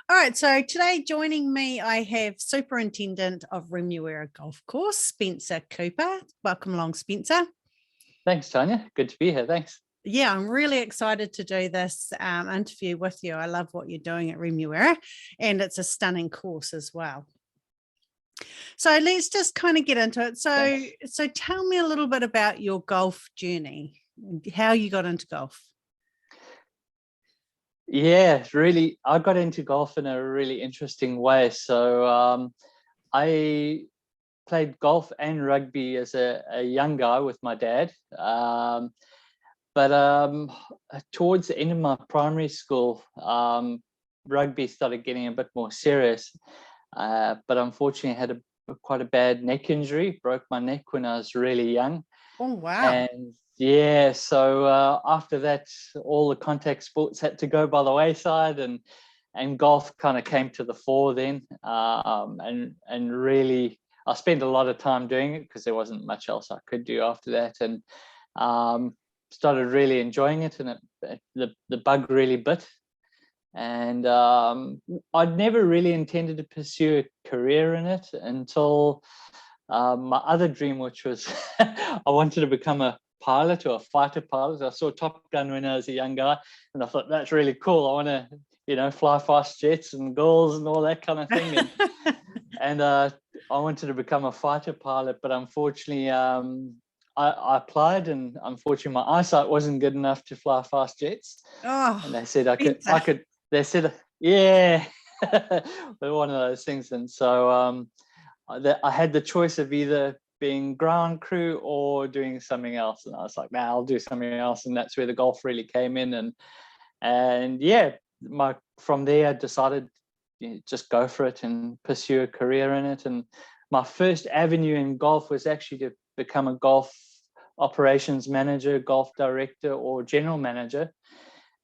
All right, so today joining me, I have Superintendent of Remuera Golf Course, Spencer Cooper. Welcome along, Spencer. Thanks, Tanya. Good to be here. Thanks. Yeah, I'm really excited to do this interview with you. I love what you're doing at Remuera, and it's a stunning course as well. So let's just kind of get into it. So tell me a little bit about your golf journey, how you got into golf. Yeah, really, I got into golf in a really interesting way. So I played golf and rugby as a young guy with my dad. But towards the end of my primary school, rugby started getting a bit more serious. But unfortunately, I had quite a bad neck injury, broke my neck when I was really young. Oh, wow. And yeah, so after that, all the contact sports had to go by the wayside, and golf kind of came to the fore then. And really, I spent a lot of time doing it because there wasn't much else I could do after that, and started really enjoying it, and the bug really bit. And I'd never really intended to pursue a career in it until my other dream, which was I wanted to become a pilot or a fighter pilot. I saw Top Gun when I was a young guy, and I thought that's really cool. I want to, fly fast jets and girls and all that kind of thing. And I wanted to become a fighter pilot, but unfortunately, I applied, and unfortunately, my eyesight wasn't good enough to fly fast jets. Oh, and they said I could. They said, yeah, one of those things. And so I had the choice of either being ground crew or doing something else, and I was like, nah, I'll do something else. And that's where the golf really came in, and yeah, from there I decided, just go for it and pursue a career in it. And my first avenue in golf was actually to become a golf operations manager, golf director, or general manager,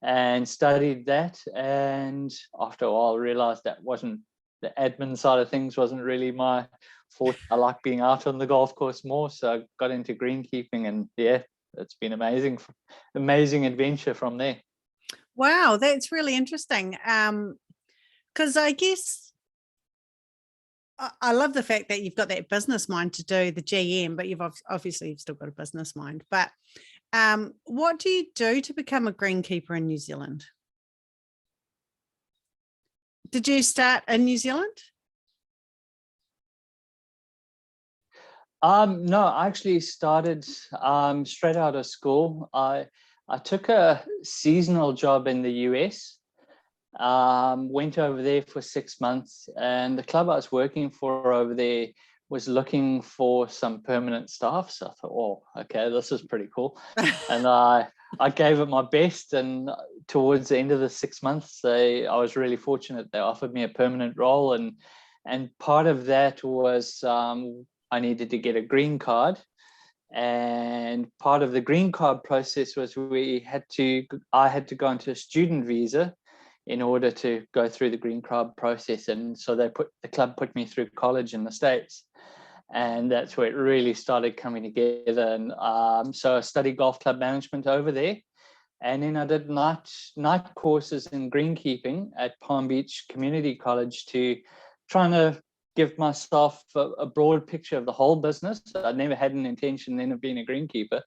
and studied that. And after a while I realized that wasn't, the admin side of things wasn't really my forte. I like being out on the golf course more, so I got into greenkeeping, and yeah, it's been amazing adventure from there. Wow, that's really interesting. Because I guess I love the fact that you've got that business mind to do the GM, but you've still got a business mind. But what do you do to become a greenkeeper in New Zealand? Did you start in New Zealand? No, I actually started straight out of school. I took a seasonal job in the US. Went over there for 6 months, and the club I was working for over there was looking for some permanent staff. So I thought, oh, okay, this is pretty cool. And I gave it my best, and towards the end of the 6 months, I was really fortunate. They offered me a permanent role, and part of that was I needed to get a green card. And part of the green card process was I had to go into a student visa in order to go through the green card process. And so the club put me through college in the States, and that's where it really started coming together. And so I studied golf club management over there, and then I did night courses in greenkeeping at Palm Beach Community College to trying to give myself a broad picture of the whole business. I never had an intention then of being a greenkeeper.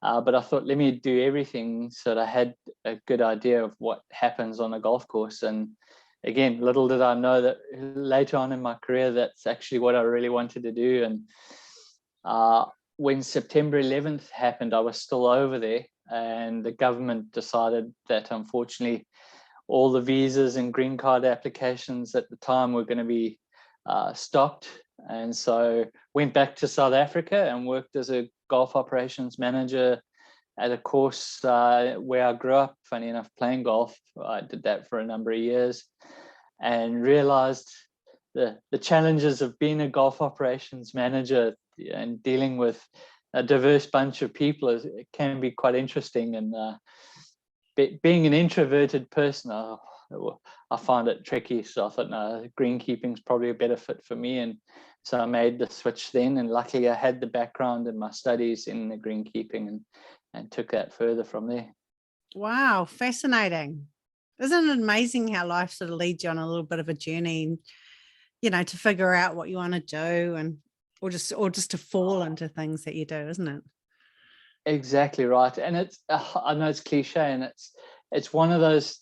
But I thought, let me do everything so that I had a good idea of what happens on a golf course. And again, little did I know that later on in my career, that's actually what I really wanted to do. And when September 11th happened, I was still over there, and the government decided that unfortunately all the visas and green card applications at the time were going to be stopped. And so went back to South Africa and worked as a golf operations manager at a course where I grew up, funny enough, playing golf. I did that for a number of years, and realized the challenges of being a golf operations manager and dealing with a diverse bunch of people it can be quite interesting. And being an introverted person, I find it tricky. So I thought, no, greenkeeping is probably a better fit for me. And so I made the switch then, and luckily I had the background in my studies in the greenkeeping, and took that further from there. Wow, fascinating. Isn't it amazing how life sort of leads you on a little bit of a journey, to figure out what you want to do, and or just to fall into things that you do, isn't it? Exactly right. And it's I know it's cliche, and it's one of those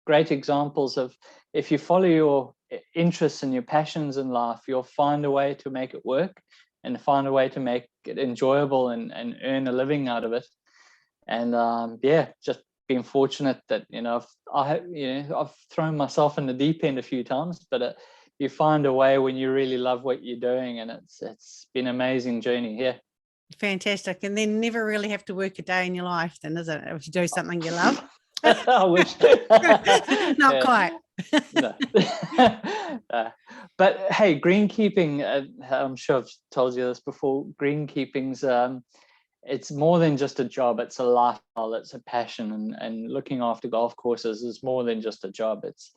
great examples of, if you follow your interests and your passions in life, you'll find a way to make it work and find a way to make it enjoyable and earn a living out of it. And just being fortunate that I've thrown myself in the deep end a few times, but you find a way when you really love what you're doing, and it's been an amazing journey here. Fantastic. And then never really have to work a day in your life then, is it, if you do something you love? I wish. Not quite. No. But hey, greenkeeping, I'm sure I've told you this before, greenkeeping's it's more than just a job. It's a lifestyle, it's a passion, and looking after golf courses is more than just a job. It's,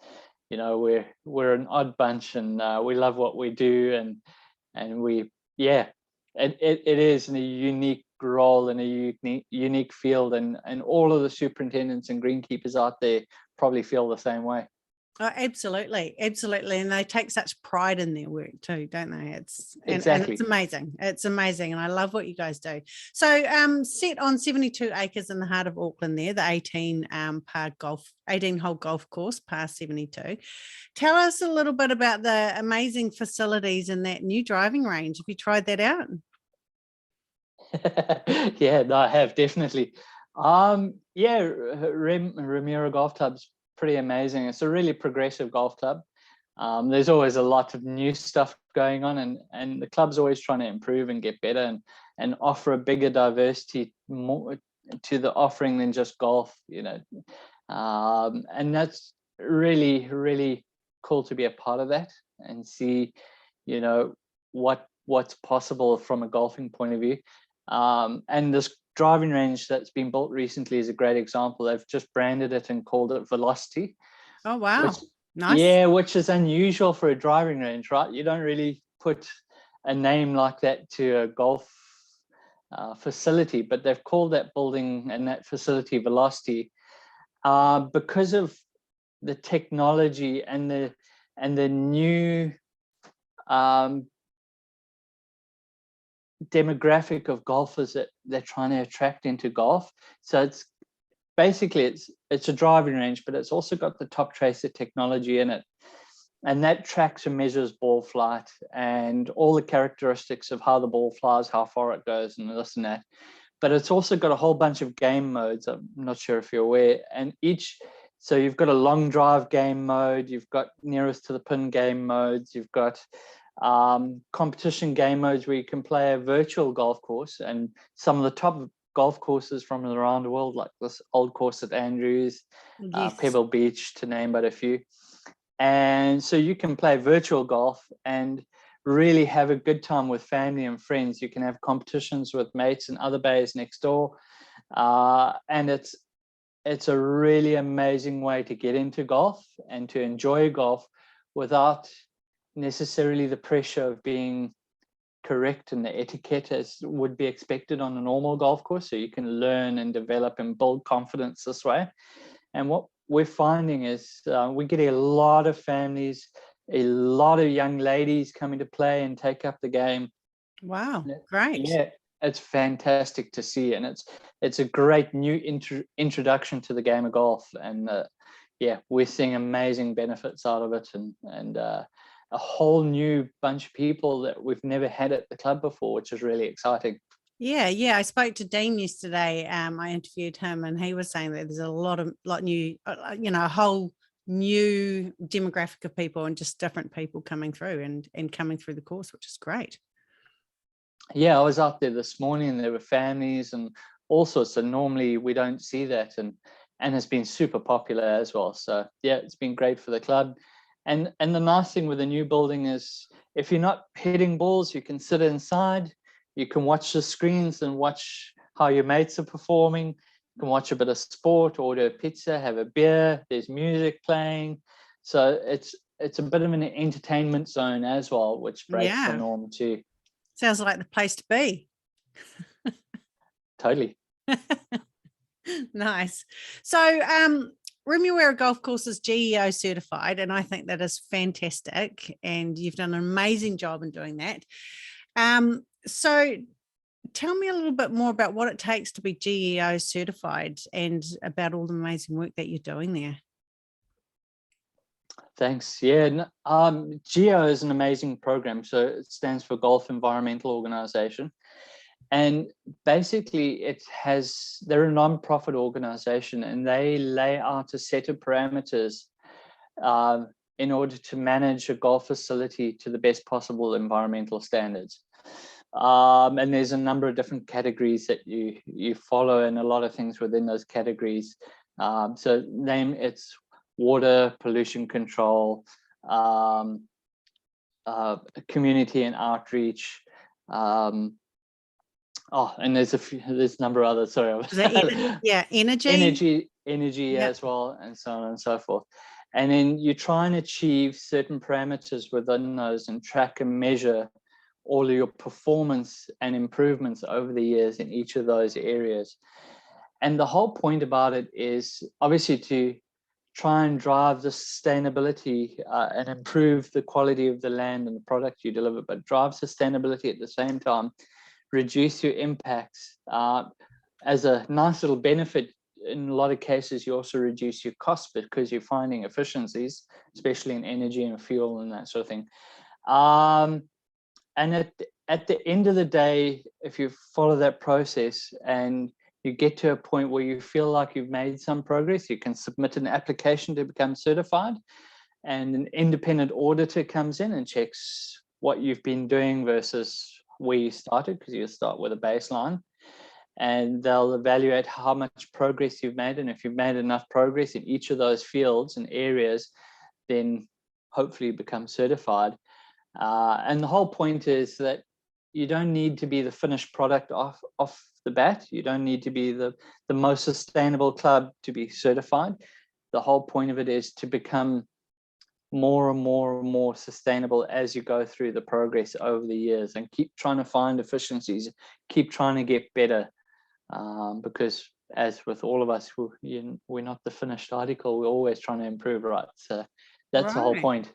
we're an odd bunch, and we love what we do, and we it is in a unique role in a unique field, and all of the superintendents and greenkeepers out there probably feel the same way. Oh, absolutely. And they take such pride in their work too, don't they? Exactly. And it's amazing. It's amazing. And I love what you guys do. So set on 72 acres in the heart of Auckland there, the 18-hole golf course, par 72. Tell us a little bit about the amazing facilities in that new driving range. Have you tried that out? Yeah, no, I have, definitely. Remuera Golf Club's pretty amazing. It's a really progressive golf club. There's always a lot of new stuff going on, and the club's always trying to improve and get better and offer a bigger diversity more to the offering than just golf, and that's really, really cool to be a part of that and see, what's possible from a golfing point of view. And this driving range that's been built recently is a great example. They've just branded it and called it Velocity. Oh, wow. Nice. Yeah, which is unusual for a driving range, right? You don't really put a name like that to a golf facility, but they've called that building and that facility Velocity because of the technology and the new demographic of golfers that they're trying to attract into golf. So it's basically it's a driving range, but it's also got the top tracer technology in it, and that tracks and measures ball flight and all the characteristics of how the ball flies, how far it goes, and this and that. But it's also got a whole bunch of game modes. I'm not sure if you're aware, and so you've got a long drive game mode, you've got nearest to the pin game modes, you've got competition game modes where you can play a virtual golf course, and some of the top golf courses from around the world, like this old course at Andrews, Yes. Pebble Beach, to name but a few. And so you can play virtual golf and really have a good time with family and friends. You can have competitions with mates and other bays next door, and it's a really amazing way to get into golf and to enjoy golf without necessarily the pressure of being correct in the etiquette as would be expected on a normal golf course. So you can learn and develop and build confidence this way. And what we're finding is we're getting a lot of families, a lot of young ladies coming to play and take up the game. Wow, great. Yeah, it's fantastic to see, and it's a great new introduction to the game of golf. And we're seeing amazing benefits out of it, and a whole new bunch of people that we've never had at the club before, which is really exciting. Yeah. I spoke to Dean yesterday. I interviewed him, and he was saying that there's a lot new, a whole new demographic of people and just different people coming through and coming through the course, which is great. Yeah, I was out there this morning, and there were families and all sorts. So normally we don't see that, and it's been super popular as well. So yeah, it's been great for the club. And the nice thing with the new building is, if you're not hitting balls, you can sit inside, you can watch the screens and watch how your mates are performing. You can watch a bit of sport, order a pizza, have a beer, there's music playing. So it's a bit of an entertainment zone as well, which breaks the norm too. Sounds like the place to be. Totally. Nice. So Remuera Golf Course is GEO certified, and I think that is fantastic. And you've done an amazing job in doing that. So tell me a little bit more about what it takes to be GEO certified and about all the amazing work that you're doing there. Thanks. Yeah, GEO is an amazing program. So it stands for Golf Environmental Organization. And basically they're a non-profit organization, and they lay out a set of parameters in order to manage a golf facility to the best possible environmental standards. And there's a number of different categories that you follow, and a lot of things within those categories. So it's water, pollution control, community and outreach, and there's a number of others. Sorry, energy Yep. as well, and so on and so forth. And then you try and achieve certain parameters within those, and track and measure all of your performance and improvements over the years in each of those areas. And the whole point about it is obviously to try and drive the sustainability and improve the quality of the land and the product you deliver, but drive sustainability at the same time, reduce your impacts. As a nice little benefit, in a lot of cases, you also reduce your costs because you're finding efficiencies, especially in energy and fuel and that sort of thing. And at the end of the day, if you follow that process and you get to a point where you feel like you've made some progress, you can submit an application to become certified, and an independent auditor comes in and checks what you've been doing versus where you started, because you start with a baseline, and they'll evaluate how much progress you've made. And if you've made enough progress in each of those fields and areas, then hopefully you become certified. And the whole point is that you don't need to be the finished product off the bat. You don't need to be the most sustainable club to be certified. The whole point of it is to become more and more and more sustainable as you go through the progress over the years, and keep trying to find efficiencies, keep trying to get better, because as with all of us, we're not the finished article. We're always trying to improve, right? So that's the whole point.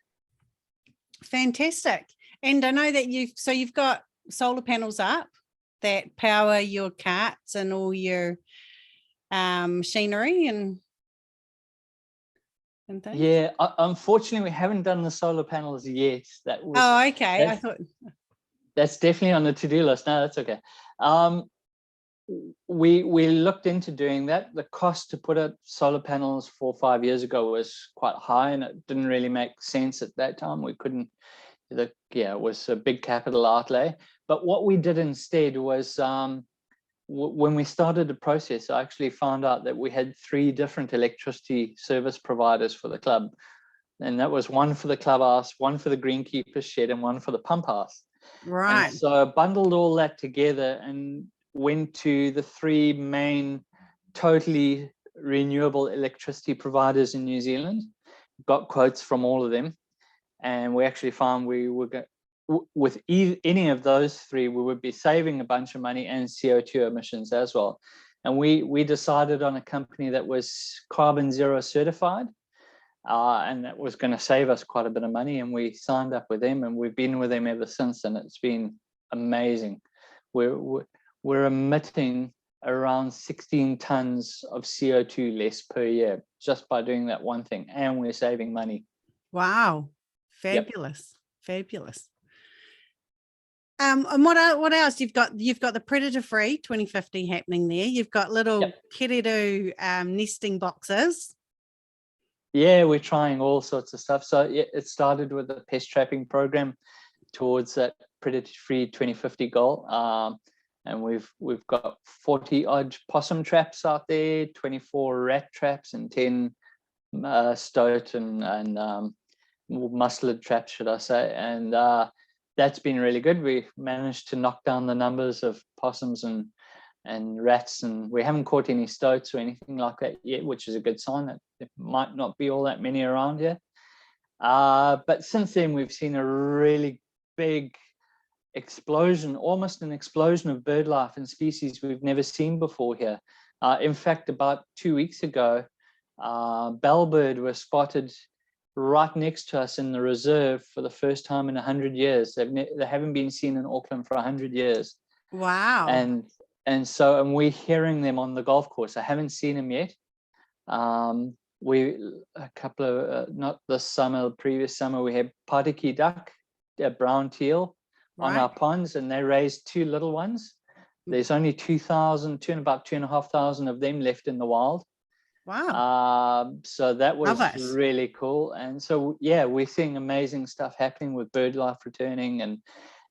Fantastic. And I know that you've got solar panels up that power your carts and all your machinery and things. Yeah, unfortunately, we haven't done the solar panels yet. Okay. I thought that's definitely on the to-do list. No, that's okay. We looked into doing that. The cost to put up solar panels 4 or 5 years ago was quite high, and it didn't really make sense at that time. We couldn't. It was a big capital outlay. But what we did instead was, when we started the process, I actually found out that we had 3 different electricity service providers for the club, and that was one for the clubhouse, one for the greenkeeper's shed, and one for the pump house. right. And so I bundled all that together and went to the 3 main totally renewable electricity providers in New Zealand, got quotes from all of them, and we actually found we were with any of those 3, we would be saving a bunch of money and CO2 emissions as well. And we decided on a company that was carbon zero certified, and that was going to save us quite a bit of money, and we signed up with them, and we've been with them ever since, and it's been amazing. We're emitting around 16 tons of CO2 less per year just by doing that one thing, and we're saving money. Wow. Fabulous. Yep. Fabulous. And what else? You've got the Predator Free 2050 happening there. You've got little Kereru nesting boxes. Yeah, we're trying all sorts of stuff. So it started with the pest trapping program towards that Predator Free 2050 goal. And we've got 40 odd possum traps out there, 24 rat traps, and 10 stoat and mustelid traps, should I say. And that's been really good. We managed to knock down the numbers of possums and rats, and we haven't caught any stoats or anything like that yet, which is a good sign that there might not be all that many around here. But since then, we've seen a really big explosion, almost an explosion of bird life and species we've never seen before here. In fact, about 2 weeks ago, Bellbird was spotted right next to us in the reserve for the first time in 100 years. They haven't been seen in Auckland for 100 years. Wow. And we're hearing them on the golf course. I haven't seen them yet. A couple of, not this summer, previous summer, we had Patiki duck, a brown teal on our ponds, and they raised 2 little ones. There's only 2,000, about 2,500 of them left in the wild. Wow. So that was really cool. And so, yeah, we're seeing amazing stuff happening with bird life returning,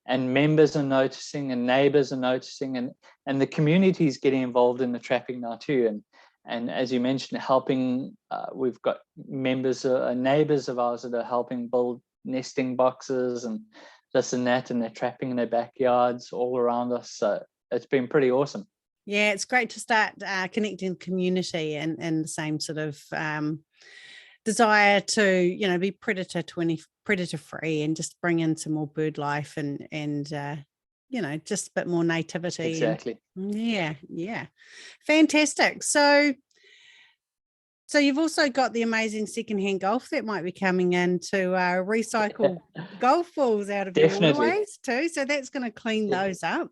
and members are noticing, and neighbors are noticing, and the community is getting involved in the trapping now too. And as you mentioned, helping, we've got members, neighbors of ours that are helping build nesting boxes and this and that, and they're trapping in their backyards all around us. So it's been pretty awesome. Yeah, it's great to start connecting the community and the same sort of desire to, be predator free and just bring in some more bird life and just a bit more nativity. Exactly. Yeah. Fantastic. So you've also got the amazing secondhand golf that might be coming in to recycle golf balls out of your waterways too. So that's going to clean those up.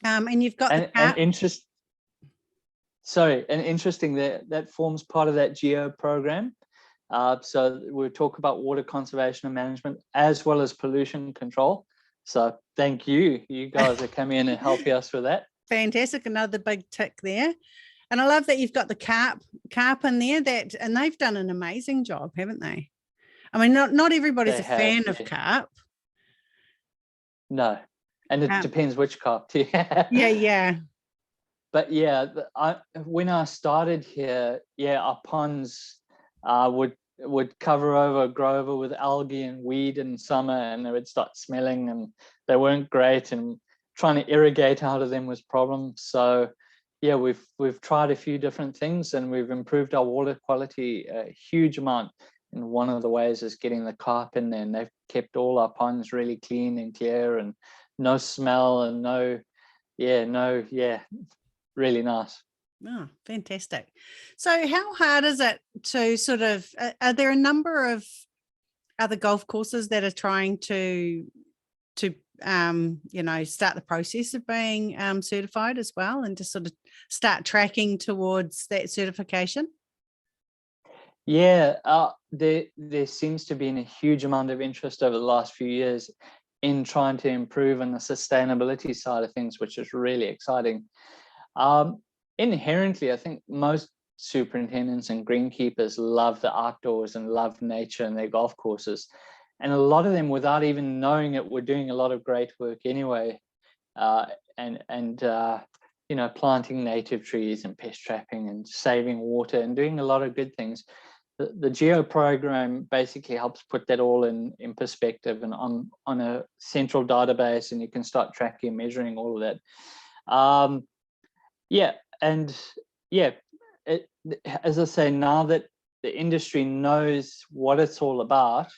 And you've got interesting that forms part of that GEO program. So we'll talk about water conservation and management as well as pollution control. So thank you. You guys are coming in and helping us with that. Fantastic. Another big tick there. And I love that you've got the carp in there, and they've done an amazing job, haven't they? I mean, not everybody's a fan of carp. No. And it depends which carp. Yeah. But yeah, when I started here, our ponds would grow over with algae and weed in summer, and they would start smelling, and they weren't great, and trying to irrigate out of them was a problem. So yeah, we've tried a few different things, and we've improved our water quality a huge amount. And one of the ways is getting the carp in there, and they've kept all our ponds really clean and clear and no smell and really nice. Oh, fantastic. So how hard is it to sort of, are there a number of other golf courses that are trying to start the process of being certified as well, and to sort of start tracking towards that certification? Yeah, there seems to be a huge amount of interest over the last few years in trying to improve on the sustainability side of things, which is really exciting. Inherently, I think most superintendents and greenkeepers love the outdoors and love nature and their golf courses. And a lot of them, without even knowing it, were doing a lot of great work anyway. Planting native trees and pest trapping and saving water and doing a lot of good things. The GEO program basically helps put that all in perspective and on a central database, and you can start tracking and measuring all of that. As I say, now that the industry knows what it's all about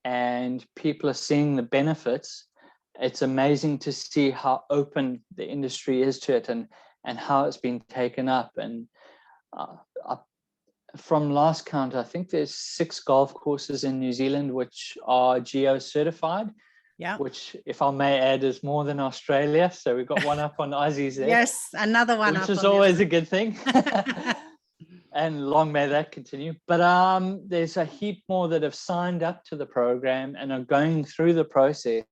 and people are seeing the benefits, it's amazing to see how open the industry is to it and how it's been taken up. And from last count, I think there's 6 golf courses in New Zealand which are GEO certified. Yeah. Which, if I may add, is more than Australia. So we've got one up on Aussies there. Yes, another one which is always a good thing. And long may that continue. But there's a heap more that have signed up to the program and are going through the process.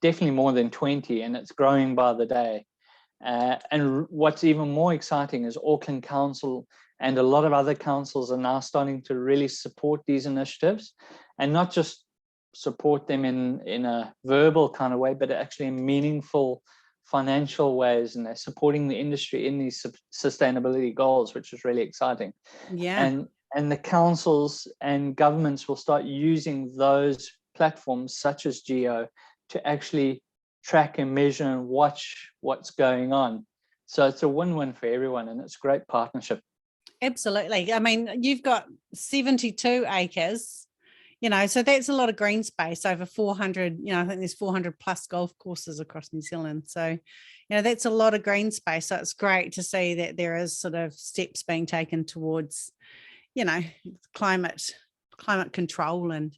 Definitely more than 20, and it's growing by the day. And what's even more exciting is Auckland Council and a lot of other councils are now starting to really support these initiatives, and not just support them in a verbal kind of way, but actually in meaningful financial ways. And they're supporting the industry in these sustainability goals, which is really exciting. Yeah. And the councils and governments will start using those platforms such as GEO to actually track and measure and watch what's going on. So it's a win-win for everyone, and it's a great partnership. Absolutely. I mean, you've got 72 acres, so that's a lot of green space, over 400, I think there's 400 plus golf courses across New Zealand. So, that's a lot of green space. So it's great to see that there is sort of steps being taken towards, climate control and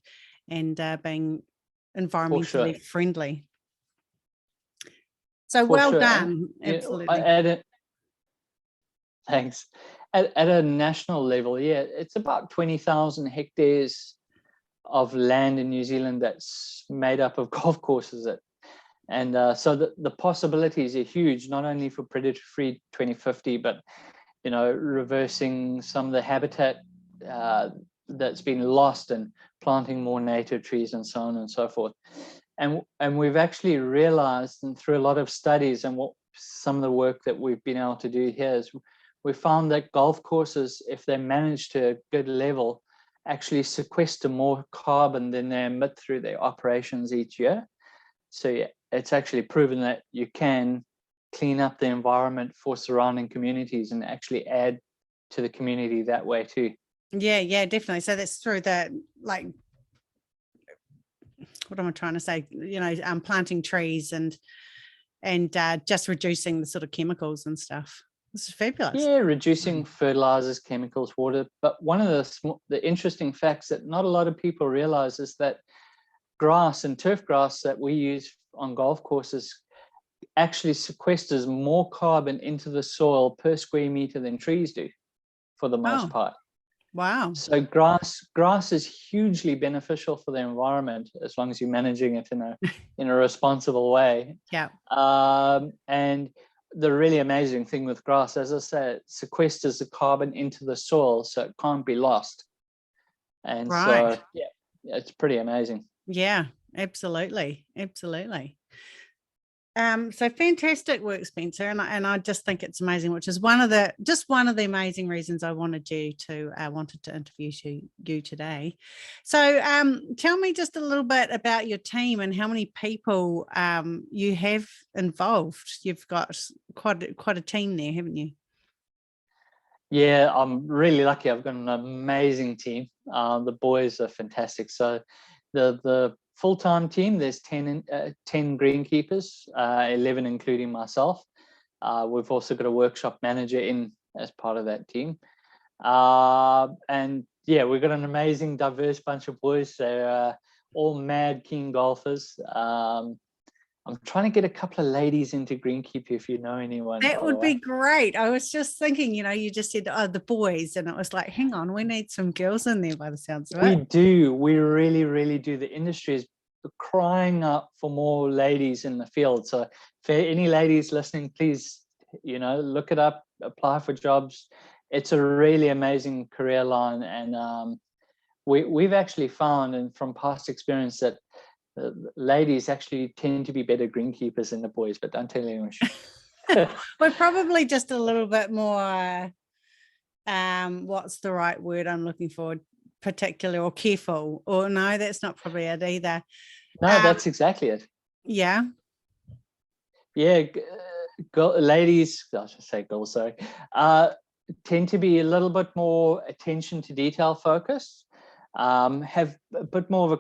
being environmentally sure. friendly. So For well sure. done. And, Absolutely. Thanks. At a national level, yeah, it's about 20,000 hectares of land in New Zealand that's made up of golf courses. And so the possibilities are huge, not only for predator-free 2050, but, reversing some of the habitat that's been lost and planting more native trees and so on and so forth. And we've actually realized, and through a lot of studies and some of the work that we've been able to do here, is we found that golf courses, if they're managed to a good level, actually sequester more carbon than they emit through their operations each year. So yeah, it's actually proven that you can clean up the environment for surrounding communities and actually add to the community that way too. Yeah, definitely. So that's through the, like, what am I trying to say? Planting trees and just reducing the sort of chemicals and stuff. This is fabulous. Yeah, reducing fertilizers, chemicals, water. But one of the interesting facts that not a lot of people realize is that grass and turf grass that we use on golf courses actually sequesters more carbon into the soil per square meter than trees do, for the most part. Wow. So grass is hugely beneficial for the environment as long as you're managing it in a responsible way. Yeah. And the really amazing thing with grass, as I said, it sequesters the carbon into the soil, so it can't be lost. And right. So yeah, it's pretty amazing. Yeah, absolutely. So fantastic work, Spencer, and I just think it's amazing, which is one of the amazing reasons I wanted to interview you today. So tell me just a little bit about your team and how many people you have involved. You've got quite a team there, haven't you? Yeah, I'm really lucky. I've got an amazing team. The boys are fantastic. So the full-time team, there's 10 greenkeepers, 11 including myself. We've also got a workshop manager in as part of that team. And yeah, we've got an amazing, diverse bunch of boys. They're all mad keen golfers. I'm trying to get a couple of ladies into greenkeeping if you know anyone. That would be great. I was just thinking, you just said, the boys, and it was like, hang on, we need some girls in there by the sounds of it. We do. We really, really do. The industry is crying out for more ladies in the field. So for any ladies listening, please, look it up, apply for jobs. It's a really amazing career line. And we've actually found, and from past experience, that ladies actually tend to be better greenkeepers than the boys, but don't tell anyone. We're probably just a little bit more, what's the right word I'm looking for? Particular or careful, or no, that's not probably it either. No, that's exactly it. Yeah. Ladies, I should say girls, sorry, tend to be a little bit more attention to detail focused, have a bit more of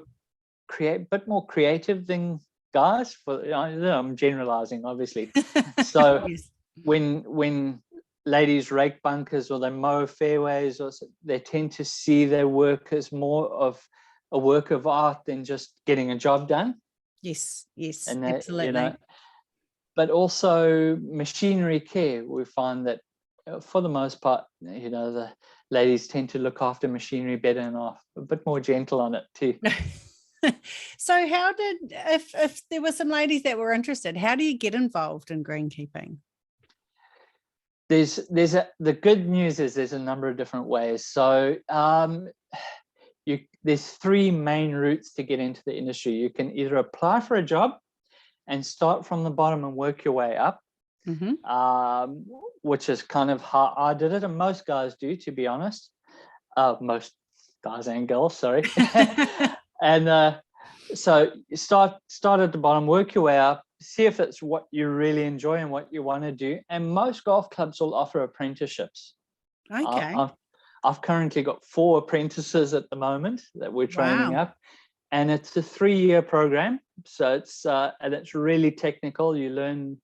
bit more creative than guys. I'm generalizing, obviously. So yes. when ladies rake bunkers or they mow fairways, or they tend to see their work as more of a work of art than just getting a job done. Yes, and absolutely. But also machinery care. We find that for the most part, the ladies tend to look after machinery better and are a bit more gentle on it too. So if there were some ladies that were interested, how do you get involved in greenkeeping? The good news is there's a number of different ways. So there's three main routes to get into the industry. You can either apply for a job and start from the bottom and work your way up, which is kind of how I did it, and most guys do, to be honest. Most guys and girls, sorry. And so start at the bottom, work your way up, see if it's what you really enjoy and what you want to do. And most golf clubs will offer apprenticeships. Okay. I've currently got 4 apprentices at the moment that we're training up, and it's a 3-year program. So it's really technical. You learn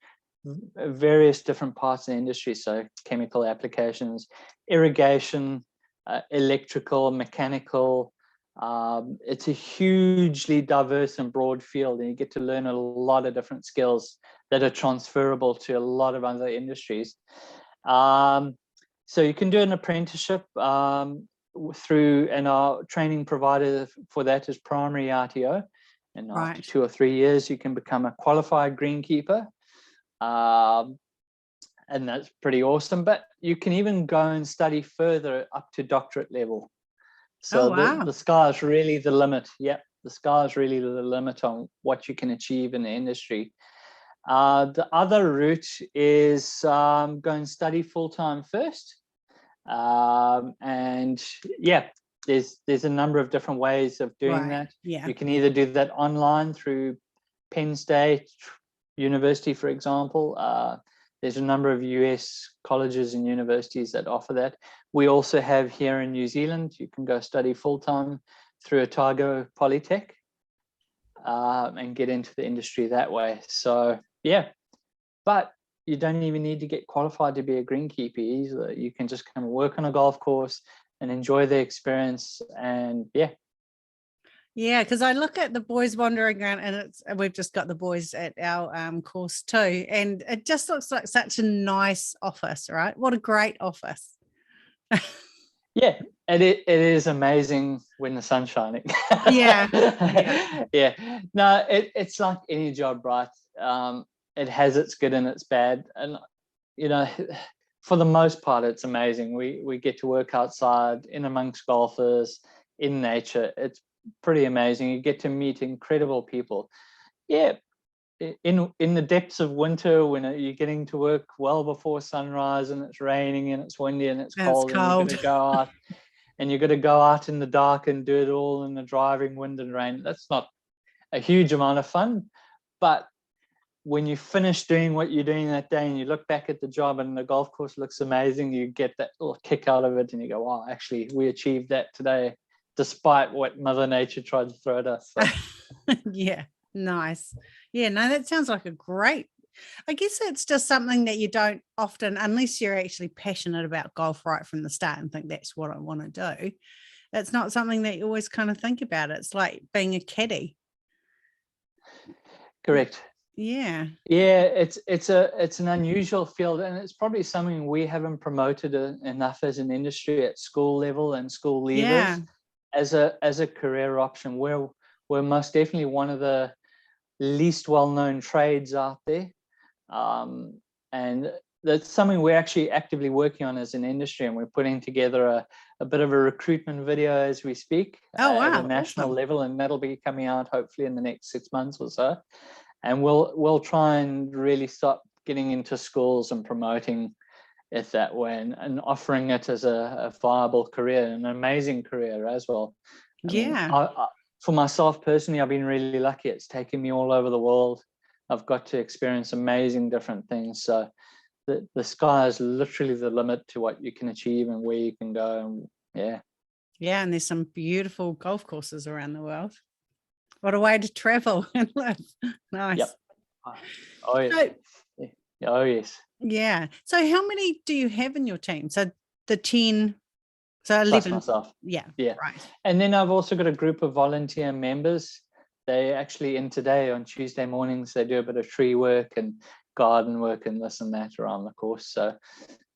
various different parts of the industry. So chemical applications, irrigation, electrical, mechanical. It's a hugely diverse and broad field, and you get to learn a lot of different skills that are transferable to a lot of other industries. So you can do an apprenticeship through, and our training provider for that is Primary RTO. And after 2 or 3 years, you can become a qualified greenkeeper. And that's pretty awesome. But you can even go and study further up to doctorate level. So the sky is really the limit. Yep, the sky is really the limit on what you can achieve in the industry. The other route is go and study full-time first. And yeah, there's a number of different ways of doing that. Yeah. You can either do that online through Penn State University, for example. There's a number of US colleges and universities that offer that. We also have here in New Zealand, you can go study full-time through Otago Polytech and get into the industry that way. So yeah, but you don't even need to get qualified to be a greenkeeper either. You can just come and work on a golf course and enjoy the experience. And yeah. Yeah, because I look at the boys wandering around, and we've just got the boys at our course too, and it just looks like such a nice office, right? What a great office. Yeah, it is amazing when the sun's shining. Yeah. Yeah. No, it's like any job, right? It has its good and its bad, and you know, for the most part, it's amazing. We get to work outside, in amongst golfers, in nature. It's pretty amazing. You get to meet incredible people. Yeah, in the depths of winter, when you're getting to work well before sunrise and it's raining and it's windy and it's cold, and you're going to go out and you're going to go out in the dark and do it all in the driving wind and rain. That's not a huge amount of fun, but when you finish doing what you're doing that day and you look back at the job and the golf course looks amazing, you get that little kick out of it and you go, wow, actually we achieved that today, despite what Mother Nature tried to throw at us. So. Yeah, nice. Yeah, no, that sounds like a great, I guess it's just something that you don't often, unless you're actually passionate about golf right from the start and think that's what I want to do. It's not something that you always kind of think about. It's like being a caddy. Correct. Yeah. Yeah, it's an unusual field, and it's probably something we haven't promoted enough as an industry at school level and school leavers as a career option. We're most definitely one of the least well-known trades out there, and that's something we're actually actively working on as an industry, and we're putting together a bit of a recruitment video as we speak at a national level, and that'll be coming out hopefully in the next 6 months or so. And we'll try and really start getting into schools and promoting it that way, and offering it as a viable career, an amazing career as well. I mean, for myself personally, I've been really lucky. It's taken me all over the world. I've got to experience amazing different things. So the sky is literally the limit to what you can achieve and where you can go. And yeah, and there's some beautiful golf courses around the world. What a way to travel and live. Nice. Yep. Oh yes. Oh yes. Yeah. So how many do you have in your team? So the 10, so 11. Plus myself. Yeah. Right. And then I've also got a group of volunteer members. They actually in today on Tuesday mornings, they do a bit of tree work and garden work and this and that around the course. So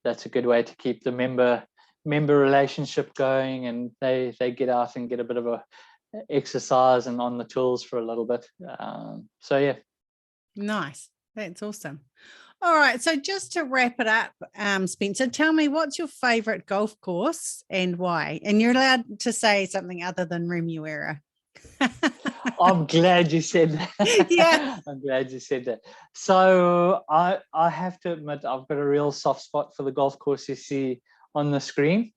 that's a good way to keep the member relationship going, and they get out and get a bit of a exercise and on the tools for a little bit. So yeah. Nice. That's awesome. All right. So just to wrap it up, Spencer, tell me, what's your favorite golf course and why? And you're allowed to say something other than Remuera. I'm glad you said that. Yeah. I'm glad you said that. So I have to admit, I've got a real soft spot for the golf course you see on the screen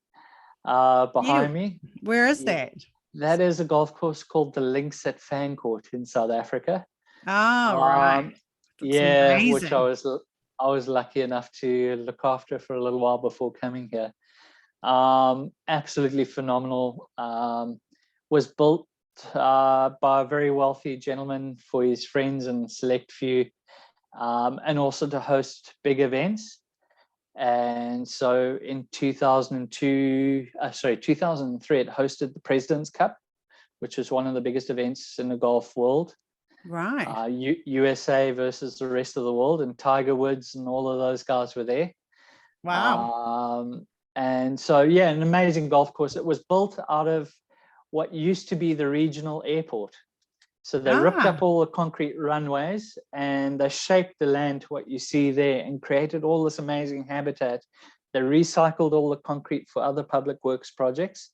behind me. Where is that? That is a golf course called the Links at Fancourt in South Africa. Oh, right. Yeah, amazing. Which I was lucky enough to look after for a little while before coming here. Absolutely phenomenal. Was built by a very wealthy gentleman for his friends and select few and also to host big events. And so in 2003, it hosted the President's Cup, which is one of the biggest events in the golf world. Right. USA versus the rest of the world, and Tiger Woods and all of those guys were there. Wow. And so, yeah, an amazing golf course. It was built out of what used to be the regional airport. So they ripped up all the concrete runways and they shaped the land to what you see there and created all this amazing habitat. They recycled all the concrete for other public works projects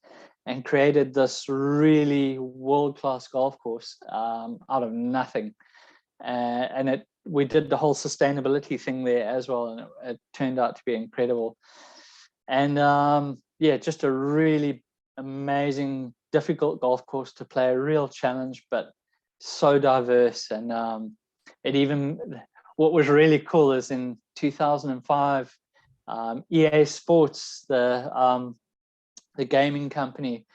and created this really world-class golf course out of nothing. And we did the whole sustainability thing there as well, and it turned out to be incredible. And yeah, just a really amazing, difficult golf course to play, a real challenge, but so diverse. And what was really cool is in 2005, EA Sports, the gaming company,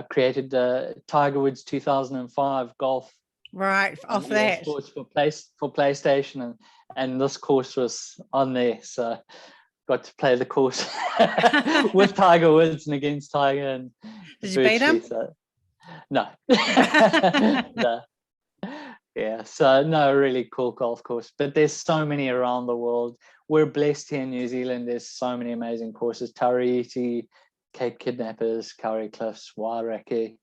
created the Tiger Woods 2005 golf. Right, off that. Sports for PlayStation, and this course was on there, so got to play the course with Tiger Woods and against Tiger. And did you beat him? So, no. No. Yeah, so no, really cool golf course. But there's so many around the world. We're blessed here in New Zealand. There's so many amazing courses: Tauriti, Cape Kidnappers, Kauri Cliffs, Waireke.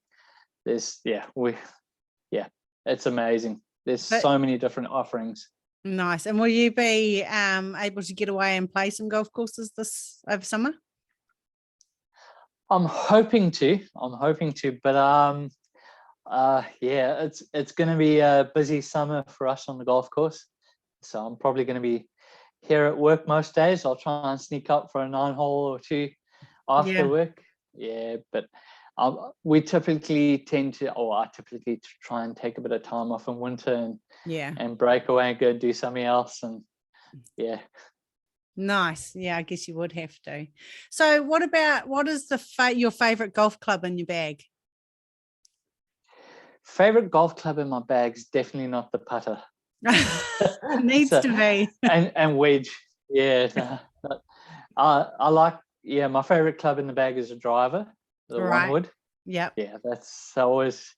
It's amazing. There's so many different offerings. Nice. And will you be able to get away and play some golf courses this over summer? I'm hoping to, but yeah, it's going to be a busy summer for us on the golf course. So I'm probably going to be here at work most days. I'll try and sneak up for a 9-hole or 2 after work. Yeah, but we typically I typically try and take a bit of time off in winter and break away and go do something else. And yeah. Nice. Yeah, I guess you would have to. So what is your favorite golf club in your bag? Favorite golf club in my bag is definitely not the putter. Needs to be. And wedge. Yeah. I like, my favorite club in the bag is a driver, the one wood. Yeah. Yeah, that's always,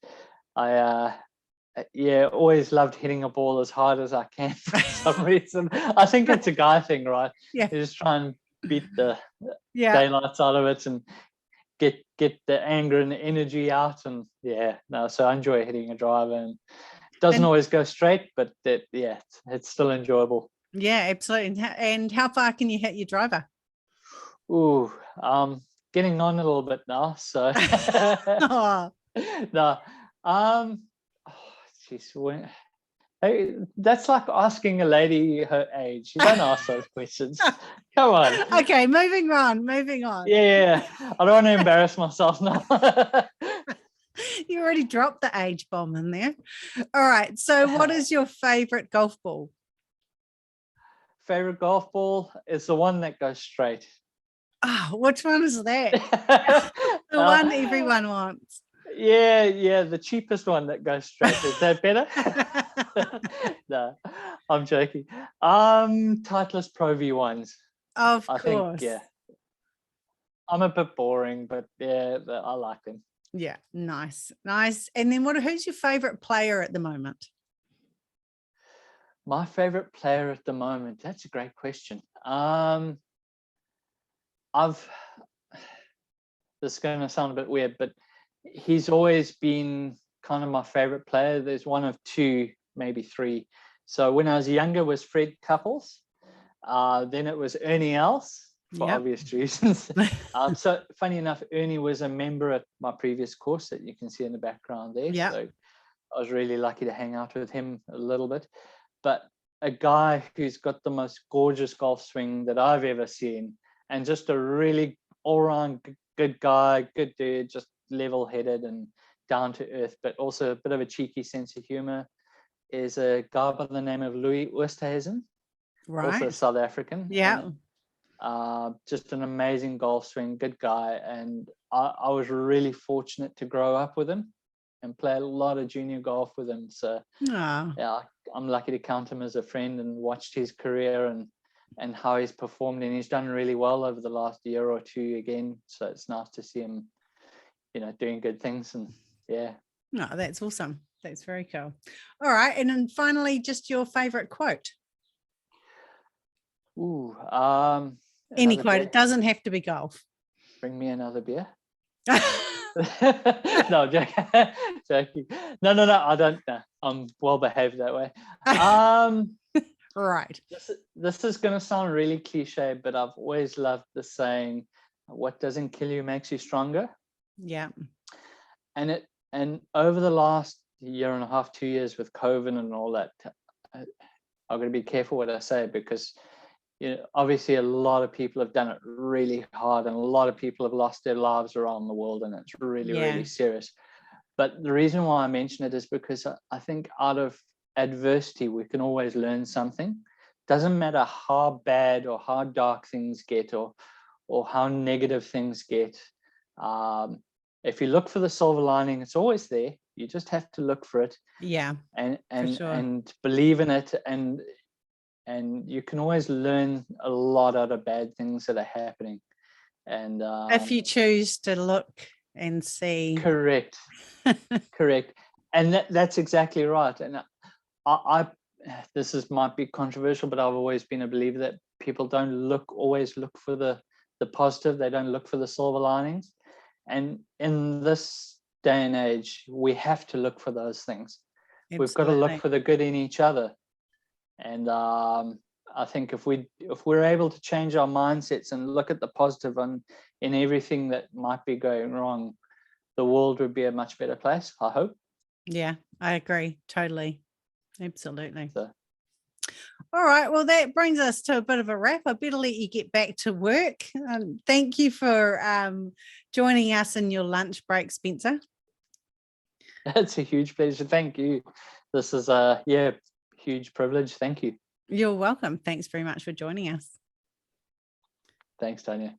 always loved hitting a ball as hard as I can for some reason. I think it's a guy thing, right? Yeah. You just try and beat the daylights out of it and get the anger and the energy out. And so I enjoy hitting a driver, and it doesn't always go straight, but it's still enjoyable. Yeah, absolutely. And how far can you hit your driver? Ooh, getting on a little bit now, so no. That's like asking a lady her age. You don't ask those questions. Come on. Okay, moving on. Yeah, I don't want to embarrass myself now. You already dropped the age bomb in there. All right, so what is your favorite golf ball? Favorite golf ball is the one that goes straight. Oh, which one is that? The one everyone wants. Yeah, the cheapest one that goes straight. Is that better? No, I'm joking. Titleist Pro V1s. Of course. Think, I'm a bit boring, but I like them. Yeah, nice. And then who's your favorite player at the moment? My favorite player at the moment, that's a great question. This is going to sound a bit weird, but he's always been kind of my favorite player. There's one of 2, maybe 3. So when I was younger was Fred Couples. Then it was Ernie Els, for obvious reasons. So funny enough, Ernie was a member at my previous course that you can see in the background there. Yeah. So I was really lucky to hang out with him a little bit. But a guy who's got the most gorgeous golf swing that I've ever seen, and just a really all-round good guy, good dude, just level-headed and down to earth, but also a bit of a cheeky sense of humor, is a guy by the name of Louis Westerhazen, also South African. Yeah. Just an amazing golf swing, good guy. And I was really fortunate to grow up with him. and play a lot of junior golf with him. So Oh, yeah, I'm lucky to count him as a friend and watched his career and how he's performed, and he's done really well over the last year or two again. So it's nice to see him, doing good things. And yeah. no, that's awesome. That's very cool. All right. And then finally, just your favorite quote. Ooh, Any another quote. beer. It doesn't have to be golf. Bring me another beer. No, joking. No, I don't know. I'm well behaved that way. Right. This is going to sound really cliche, but I've always loved the saying, what doesn't kill you makes you stronger. Yeah. And over the last year and a half, 2 years with COVID and all that, I'm going to be careful what I say, because obviously a lot of people have done it really hard, and a lot of people have lost their lives around the world, and it's really, really serious. But the reason why I mention it is because I think out of adversity, we can always learn something. Doesn't matter how bad or how dark things get, or how negative things get. If you look for the silver lining, it's always there. You just have to look for it. Yeah. And believe in it, and you can always learn a lot out of bad things that are happening. And if you choose to look and see. Correct. And that's exactly right. And I this might be controversial, but I've always been a believer that people don't always look for the positive. They don't look for the silver linings. And in this day and age, we have to look for those things. Absolutely. We've got to look for the good in each other. And I think if we're able to change our mindsets and look at the positive in everything that might be going wrong, the world would be a much better place, I hope. Yeah, I agree. Totally. Absolutely. So. All right. Well, that brings us to a bit of a wrap. I better let you get back to work. Thank you for joining us in your lunch break, Spencer. It's a huge pleasure. Thank you. This is a huge privilege. Thank you. You're welcome. Thanks very much for joining us. Thanks, Tanya.